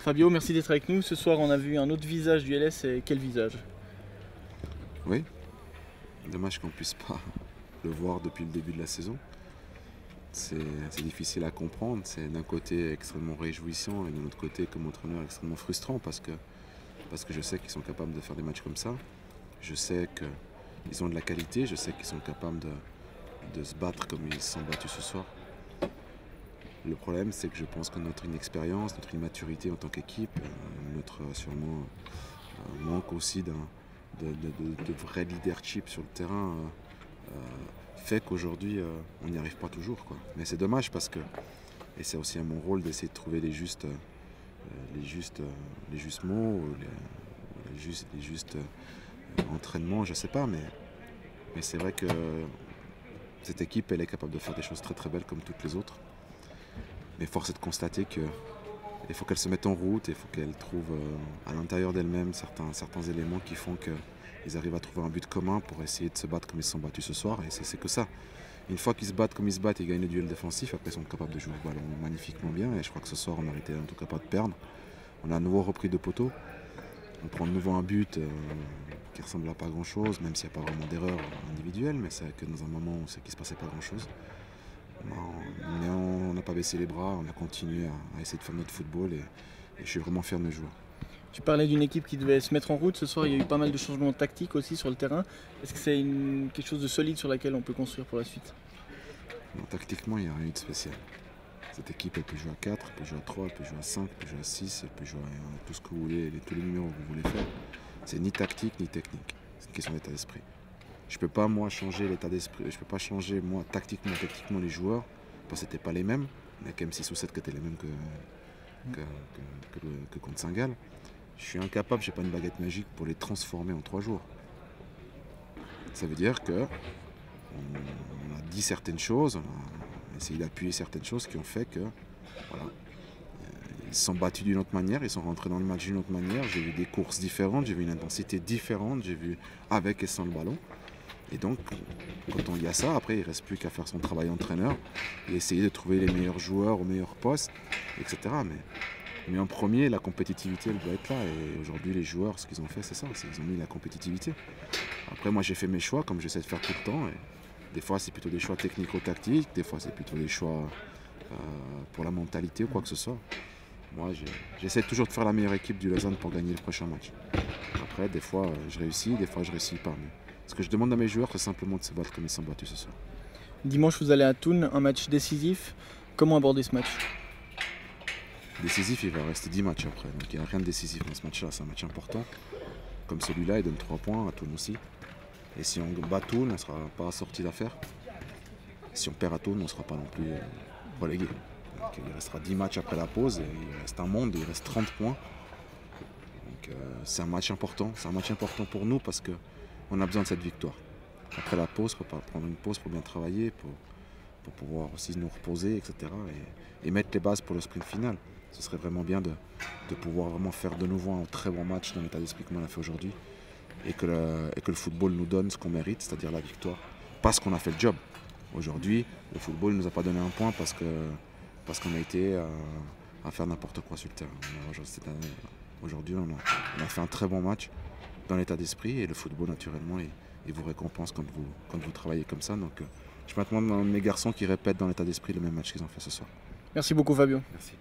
Fabio, merci d'être avec nous. Ce soir, on a vu un autre visage du LS. Et quel visage? Oui, dommage qu'on ne puisse pas le voir depuis le début de la saison. C'est difficile à comprendre. C'est d'un côté extrêmement réjouissant et de l'autre côté, comme entraîneur, extrêmement frustrant parce que je sais qu'ils sont capables de faire des matchs comme ça. Je sais qu'ils ont de la qualité, je sais qu'ils sont capables de se battre comme ils se sont battus ce soir. Le problème, c'est que je pense que notre inexpérience, notre immaturité en tant qu'équipe, notre sûrement manque aussi de vrai leadership sur le terrain fait qu'aujourd'hui on n'y arrive pas toujours, quoi. Mais c'est dommage parce que, et c'est aussi à mon rôle d'essayer de trouver les justes mots, les justes entraînements, je sais pas, mais c'est vrai que cette équipe elle est capable de faire des choses très très belles comme toutes les autres. Mais force est de constater qu'il faut qu'elle se mette en route, il faut qu'elle trouve à l'intérieur d'elle-même certains éléments qui font qu'ils arrivent à trouver un but commun pour essayer de se battre comme ils se sont battus ce soir. Et c'est que ça. Une fois qu'ils se battent comme ils se battent, ils gagnent le duel défensif, après ils sont capables de jouer le ballon magnifiquement bien. Et je crois que ce soir on a arrêté en tout cas pas de perdre. On a à nouveau repris de poteaux. On prend de nouveau un but qui ressemble à pas grand chose, même s'il n'y a pas vraiment d'erreur individuelle, mais c'est que dans un moment on sait qu'il ne se passait pas grand chose. Mais on n'a pas baissé les bras, on a continué à essayer de faire notre football et je suis vraiment fier de mes joueurs. Tu parlais d'une équipe qui devait se mettre en route. Ce soir, il y a eu pas mal de changements tactiques aussi sur le terrain. Est-ce que c'est quelque chose de solide sur laquelle on peut construire pour la suite? Non, tactiquement, il n'y a rien eu de spécial. Cette équipe, elle peut jouer à 4, elle peut jouer à 3, elle peut jouer à 5, elle peut jouer à 6, elle peut jouer à tout ce que vous voulez, tous les numéros que vous voulez faire. C'est ni tactique ni technique. C'est une question d'état d'esprit. Je ne peux pas, moi, changer l'état d'esprit. Je ne peux pas changer, moi, tactiquement les joueurs, parce que ce n'étaient pas les mêmes. Il y en a quand même 6 ou 7 qui étaient les mêmes que contre Saint-Gall. Je suis incapable, je n'ai pas une baguette magique pour les transformer en 3 jours. Ça veut dire que on a dit certaines choses, on a essayé d'appuyer certaines choses qui ont fait que, voilà, ils se sont battus d'une autre manière, ils sont rentrés dans le match d'une autre manière. J'ai vu des courses différentes, j'ai vu une intensité différente, j'ai vu avec et sans le ballon. Et donc, quand on y a ça, après, il ne reste plus qu'à faire son travail d'entraîneur et essayer de trouver les meilleurs joueurs au meilleur poste, etc. Mais en premier, la compétitivité, elle doit être là. Et aujourd'hui, les joueurs, ce qu'ils ont fait, c'est ça. Ils ont mis la compétitivité. Après, moi, j'ai fait mes choix, comme j'essaie de faire tout le temps. Et des fois, c'est plutôt des choix technico-tactiques. Des fois, c'est plutôt des choix pour la mentalité ou quoi que ce soit. Moi, j'essaie toujours de faire la meilleure équipe du Lausanne pour gagner le prochain match. Après, des fois, je réussis, des fois, je ne réussis pas. Mais ce que je demande à mes joueurs, c'est simplement de se battre comme ils sont battus ce soir. Dimanche, vous allez à Thun, un match décisif. Comment aborder ce match? Décisif, il va rester 10 matchs après. Donc il n'y a rien de décisif dans ce match-là. C'est un match important. Comme celui-là, il donne 3 points à Thun aussi. Et si on bat Thun, on ne sera pas sorti d'affaire. Si on perd à Thun, on ne sera pas non plus relégué. Donc il restera 10 matchs après la pause. Et il reste un monde, il reste 30 points. Donc c'est un match important. C'est un match important pour nous parce qu'on a besoin de cette victoire. Après la pause, il faut prendre une pause pour bien travailler, pour pouvoir aussi nous reposer, etc. Et mettre les bases pour le sprint final. Ce serait vraiment bien de pouvoir vraiment faire de nouveau un très bon match dans l'état d'esprit comme on a fait aujourd'hui et que le football nous donne ce qu'on mérite, c'est-à-dire la victoire, parce qu'on a fait le job. Aujourd'hui, le football ne nous a pas donné un point parce qu'on a été à faire n'importe quoi sur le terrain. Aujourd'hui, on a fait un très bon match dans l'état d'esprit et le football, naturellement, il vous récompense quand vous travaillez comme ça. Donc, je m'attends à mes garçons qui répètent dans l'état d'esprit le même match qu'ils ont fait ce soir. Merci beaucoup, Fabio. Merci.